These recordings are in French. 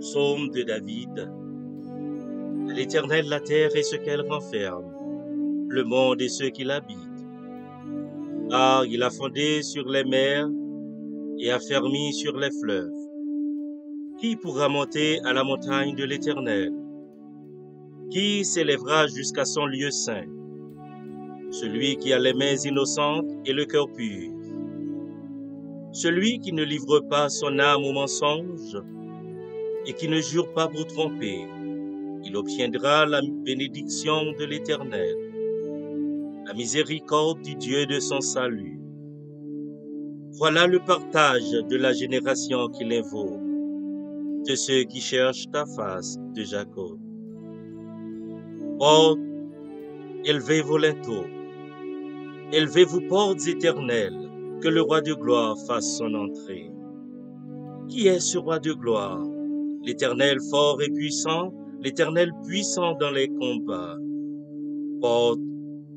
Psaume de David. À l'Éternel la terre et ce qu'elle renferme, le monde et ceux qui l'habitent. Car il a fondé sur les mers et affermi sur les fleuves. Qui pourra monter à la montagne de l'Éternel? Qui s'élèvera jusqu'à son lieu saint? Celui qui a les mains innocentes et le cœur pur. Celui qui ne livre pas son âme au mensonge et qui ne jure pas pour tromper. Il obtiendra la bénédiction de l'Éternel, la miséricorde du Dieu de son salut. Voilà le partage de la génération qui l'invoque, de ceux qui cherchent ta face de Jacob. Portes, élevez vos linteaux, élevez vos portes éternelles, que le roi de gloire fasse son entrée. Qui est ce roi de gloire? L'Éternel fort et puissant, l'Éternel puissant dans les combats. Portes,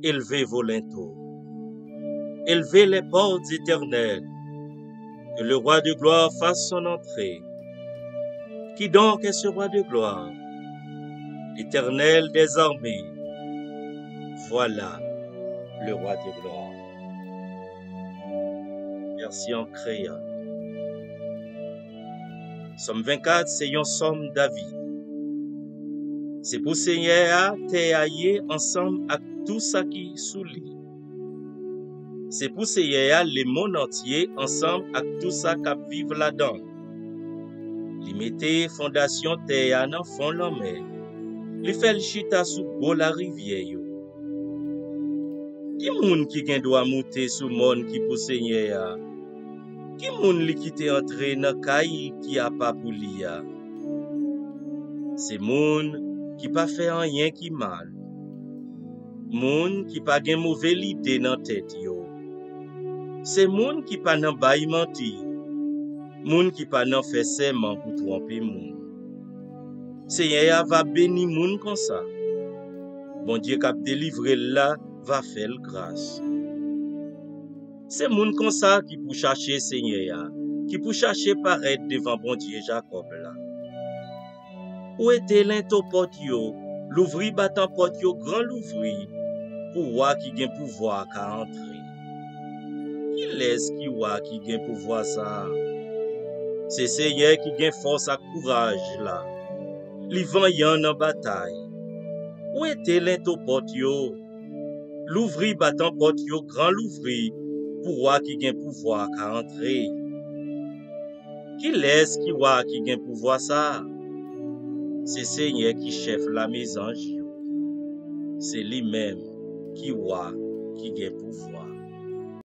élevez vos linteaux. Élevez les portes éternelles, que le roi de gloire fasse son entrée. Qui donc est ce roi de gloire? L'Éternel des armées. Voilà le roi de gloire. Version créole. Somme 24, c'est un somme David. C'est pour Seigneur te aillé ensemble avec tout ça qui sous lui. C'est pour Seigneur le monde entier ensemble avec tout ça qui vivent là-dedans. Li mette fondation terre nan fond la mer. Li fait chita sous beau la rivière yo. Qui moun qui gen doit monter sous monde qui pour Seigneur? Qui moun li qui te entrer dans kay qui a pas pour li ya? C'est moun qui pas fait rien qui mal. Moun qui pas gen mauvais idée dans tête yo. C'est moun qui pas nan bay menti. Moun qui pas nan fait serment pour tromper moun. Seigneur va bénir moun comme ça. Bon Dieu qui a délivré là va faire grâce. C'est moun comme ça qui pour chercher Seigneur, qui pour chercher paraître devant bon Dieu Jacob là. Où était l'into porte yo, l'ouvri battant porte yo grand l'ouvri, pour voir qui gen pouvoir qu'à entrer. Qui laisse qui wa qui gen pouvoir ça? C'est Seigneur qui gen force à courage là. Li vaillant en bataille. Où était l'into porte yo? L'ouvri battant porte yo grand l'ouvri, pour voir qui gen pouvoir qu'à entrer. Qui laisse qui wa qui gen pouvoir ça? C'est Seigneur qui chef la maison. C'est lui-même qui wa qui gen pouvoir.